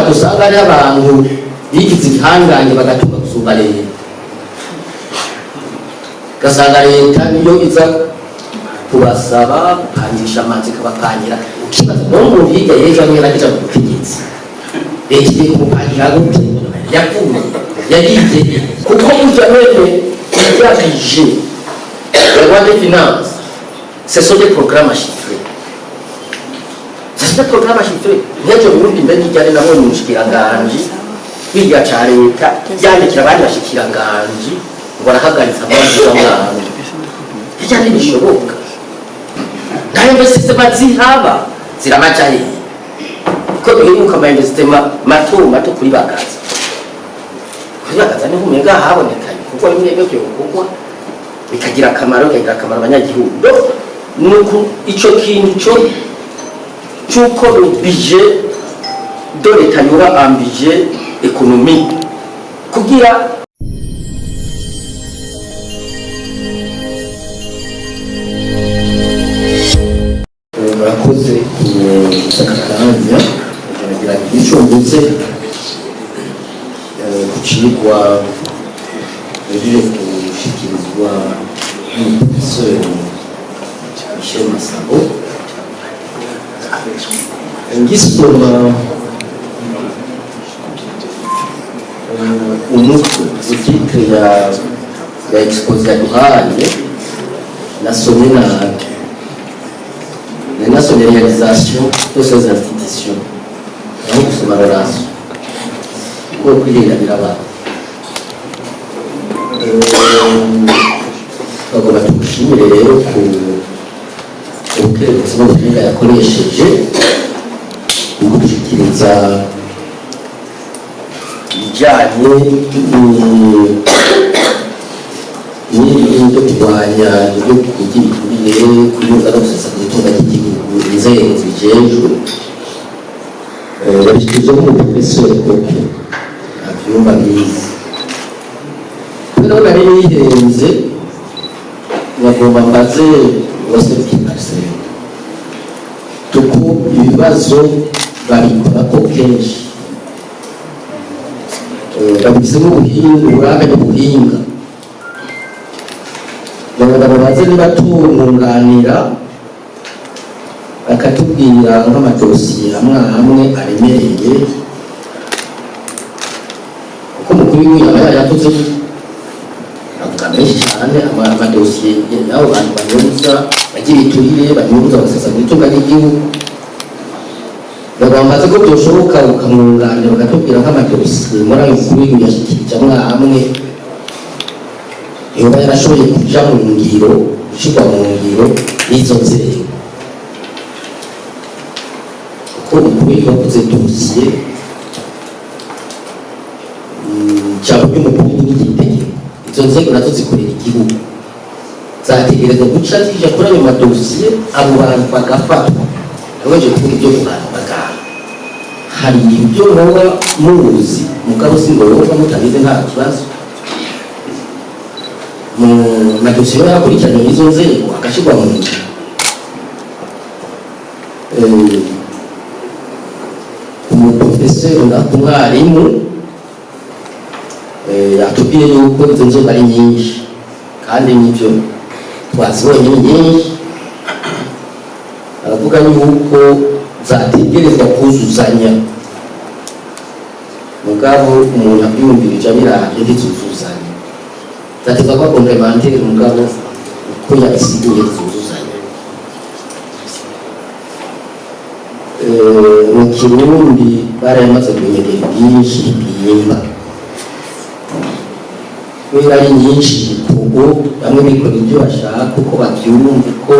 dusanga ari abantu bigize igihangange bagatunga gusumba leta, ugasanga leta niyo iza kubasaba gupangisha amazi ikabapangira, ukibaza n'umuntu yiga yejo amwe nakija mu butegetsi leta igiye kumupangira gute? Yakuye yagiye kuko mujamene yagije la loi des finances, ce sont des programmes chiffrés. Ce sont des programmes chiffrés. N'ejo Burundi mbere n'ijyane nabo n'umushikiranganji biga ca leta yandikira abandi bashikiranganji ngo barahagaritsa amazi y'amwana. Ijya ntibishoboka. Nta investissement zihaba ziramajaye. Ko biheruka ama investissement mato kuri bakaza. Kuri bakaza niho umenga habonekanye kuko imwe byo kugwa bikagira akamaro abanyagihugu. Nuko ico kintu cyuko budget de l'État yura un budget économique kugira murakoze kusakaranya kugira icyo mvuze kucirwa rero gushikirizwa n'umuprofeseur Michel Masabo ngisoma umutwe w'ikipe ya expose yaduhaye nasomye nasomye réalisation de ces institutions aho gusoma ruraso kuko kwirinda abantu bagomba tugushimire rero ku ubukerebutsi n'ubuhinga yakoresheje mu gushyikiriza ibijyanye n'ibyo kurwanya ibyo kugira iturire kuyunga no gusesa ku itunga ry'igihugu inzego zibijejwe babishyikiriza nk'umuprofeseri koko abyumva bizi kubera ko nari nihenze bagomba mbaze bose bw'imarseille tuko ibibazo babikora ko kenshi babisemo ubuhanga n'ubuhinga bagomba baze nibatunganira bakatubwira nk'amadosiye amwe aremereye kuko mukuru w'igihugu aba yavuze avuga menshi cyane amadosiye y'abo bantu banyuza bagira iturire banyuza basesa mu itunga ry'igihugu bagomba ko byoshoboka ukamwunganira bakatubwira nk'amadosiye muri ayo mukuru w'igihugu yashyikirije amwe yoba yarashoboye kuja mu ngiro gushyirwa mu ngiro n'izo nzego kuko umukuru w'igihugu avuze dosiye cyangwa by'umukuru w'igitegeko izo nzego nazo zikorera igihugu zategereza guca zija kuri ayo madosiye abo bantu bagafatwa abaje kuvuga ibyo abantu bagaha hari ibyo muba muzi mugabo singombwa mutabize nta kibazo mu madosiye yakurikiranye izo nzego agashyirwa mu ngiro umuprofeseri umwarimu yatubwiye yuko izo nzego ari nyinshi kandi nibyo twazibonye nyinshi aravuga yuko zategerezwa kuzuzanya mugabo umuntu abyumvirije abirabye ntizuzuzanya zategwa kwa komplementeri mugabo uko yabisiguye zuzuzanya mu Kirundi barayamaze kumenyera byinshi biyimba kubera ari nyinshi ubu bamwe bikora ibyo bashaka uko babyumva uko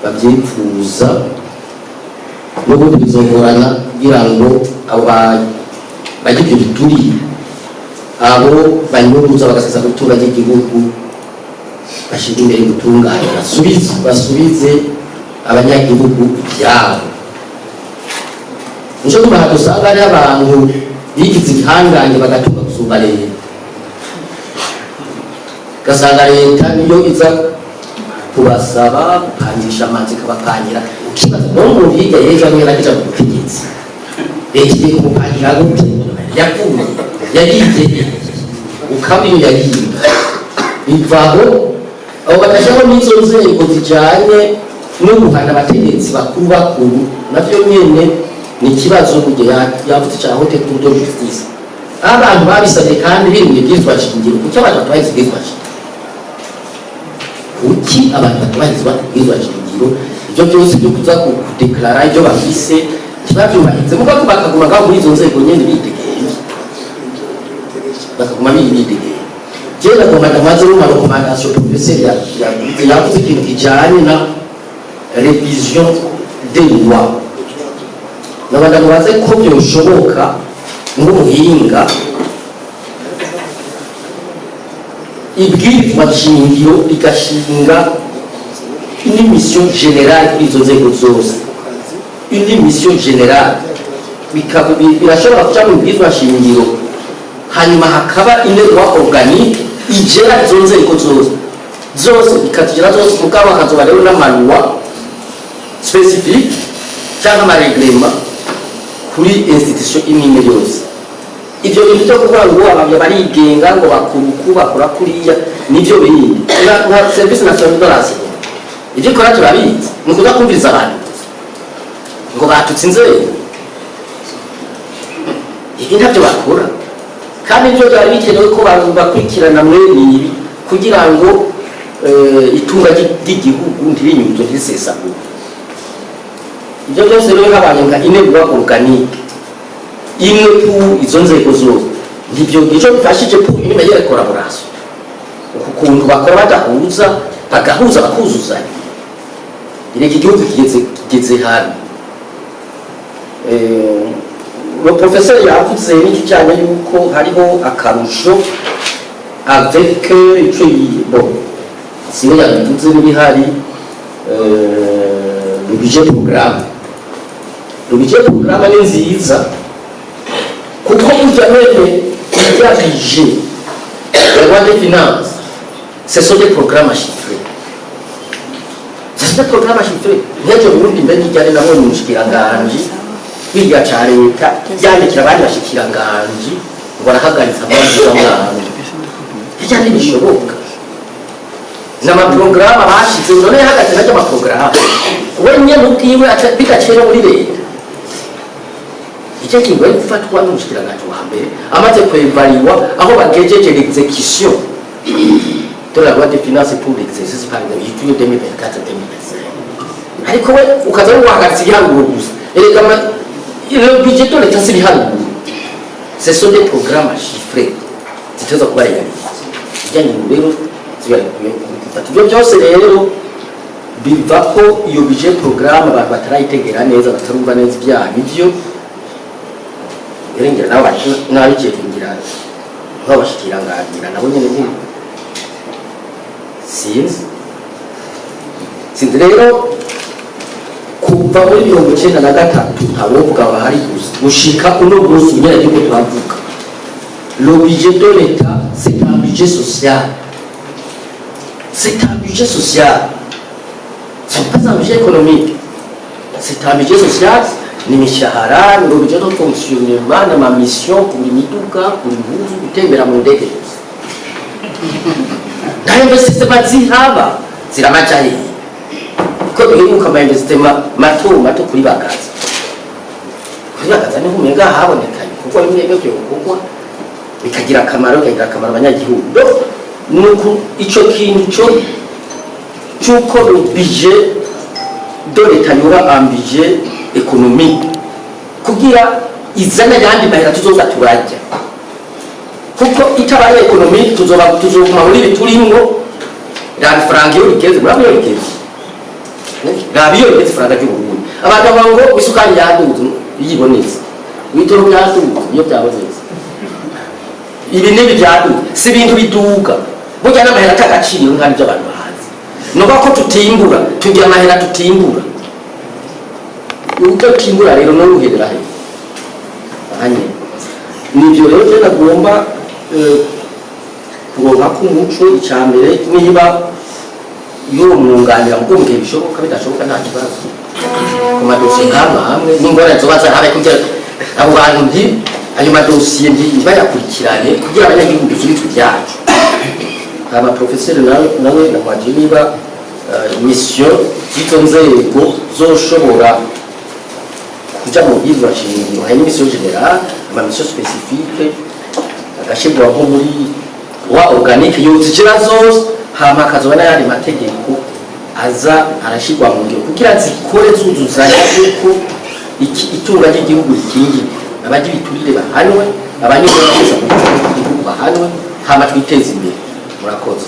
babyifuza n'ubundi bizogorana kugira ngo abo bagira ibyo bituriye abo banyuruza bagasesa gutura ry'igihugu bashyira imbere gutunganya basubize abanyagihugu ibyabo nico gituma dusanga ari abantu bigize igihangange bagatunga gusumba leta, ugasanga leta niyo iza kubasaba gupangisha amazi ikabapangira, ukibaza n'umuntu yiga yejo amwe nakija mu butegetsi leta igiye kumupangira gute yavuye yagiye ukamenya yagiye bivaho abo badashyiraho n'izo nzego zijyanye no guhana abategetsi bakuru nabyo nyine ni ikibazo kujya yavuze cya hote kudo justice abantu babisabye kandi biringiye bwizwa shingiro kuki abantu batabahize bwizwa shingiro kuki abantu batabahize bwizwa shingiro ibyo byose byo kuza kudeklara ibyo bafise ntibabyubahirize muko bakaguma ngaho muri izo nzego nyine bitegeye bakaguma bitegeye jyewe nagomba ndamaze mu recommandation professeur yavuze ikintu kijyanye na révision des lois nabanda mubaze ko byoshoboka nk'umuhinga ibwirizwa shingiro rigashinga une mission générale kuri izo nzego zose une mission générale birashobora kuca mu bwirizwa shingiro hanyuma hakaba une loi organique igera izo nzego zose ikatugera zose mugabo hakazoba rero n'amanuwa spécifique cyangwa amareglema kuri institution imwe yose ibyo bintu byo kuvuga ngo abantu barigenga ngo bakora kuriya nibyo bindi nka service nationale de l'enseignement ibyo ikora turabizi ni ukuza kumviriza abantu ngo batutse inzego ibi ntabyo bakora kandi ibyo byari bikenewe ko bakurikirana muri ibi kugira ngo itunga ry'igihugu ntirinyuze ntirisesagure ibyo byose rero habaye nka inegura organique imwe ku izo nzego zose nibyo icyo bifashije ku imeyere collaboration ukuntu bakora bagahuza bakuzuzanya ireke igihugu kigeze habi le professeur yavuze n'ikijyanye yuko hariho akarusho avec icyo bon siwe yabivuze n'ibihari le budget programme ni nziza kuko burya mwene ibya budget la loi des finances ce sont des programmes chiffrés c'est des programmes chiffrés n'ejo bundi mbe n'ijyane na mwe mushikiranganje bijya ca leta byandikira abandi bashikiranganje ngo barahagaritsa amazi y'amwana bijya n'ibishoboka n'amaprograma bashize none yahagaze n'ajya amaprograma wenye n'ubwiwe bigacira muri leta icyo kintu gufatwa n'umushikiranganje wa mbere amaze kwevaliwa aho bagejeje l'exécution de la loi des finances pour l'exercice par exemple y'utuyo 2024-2025 ariko we ukaza wahagaritse igiharuro gusa erega le budget de l'État c'est igiharuro ce sont des programmes chiffrés ziteza kuba réalisés ijyanye rero ibyo byose rero biva ko iyo budget programme abantu batarayitegera neza batarumva neza ibyaha bivyo irengera n'abicekingira nk'abashikirangangira nabo nyine sinzi rero kuva muri 1993 ntawovuga bahari gushika uno munsi nyine ariko turavuga le budget de l'État c'est un budget social. C'est un budget social. Ce n'est pas un budget économique. C'est un budget social. Ni mishahara, ni budget de fonctionnement, ni ma mission, kuri mituka, kuri mbuzu, gutembera mu ndege. Na investissement zihaba, ziramajaye. Ko biheruka ma investissement mato kuri bagaza. Kuri bagaza ni humenga habonekanye kuko imyego cyo kuko bikagira akamaro abanyagihugu. Nuko icyo kintu cy'uko budget de l'État yoba un budget économique kugira izana yandi mahera tuzoza turajya kuko itabaye économique tuzoguma muri bituringo la franc yo igeze murabyo igeze rabiyo igeze franc y'uburundi abantu bango isukari yaduze yibonetse witoro byaduze iyo byabonetse ibi nibi byaduze si ibintu biduga burya n'amahera atagaciro nk'andi by'abantu bahazi nuko ko tutimbura tugira amahera tutimbura uko timbura rero no ruhera he ahanye nibyo rero cyo nagomba kuronka ku muco icyambere niba yo mwunganira ngo mu gihe bishoboka bidashoboka nta kibazo ku madosiye hamwe n'ingorane zo baza habe kugira abo bantu ayo madosiye bayakurikirane kugira abanyagihugu dusubizwe ibyacu. Aba professeur nawe namwaje niba mission z'izo nzego zoshobora kuja mu bwizwa shingiro, hari mission generale, ama mission spécifique agashirwa nko muri wa organique yuzikira zose, hama akazoba n'ayandi mategeko aza arashirwa mu ngiro kugira zikore zuzuzanya yuko itunga ry'igihugu rikingiye, abagira ibiturire bahanwe, abanyurwa bose mu gihugu bahanwe, hama twiteze imbere. Murakoze.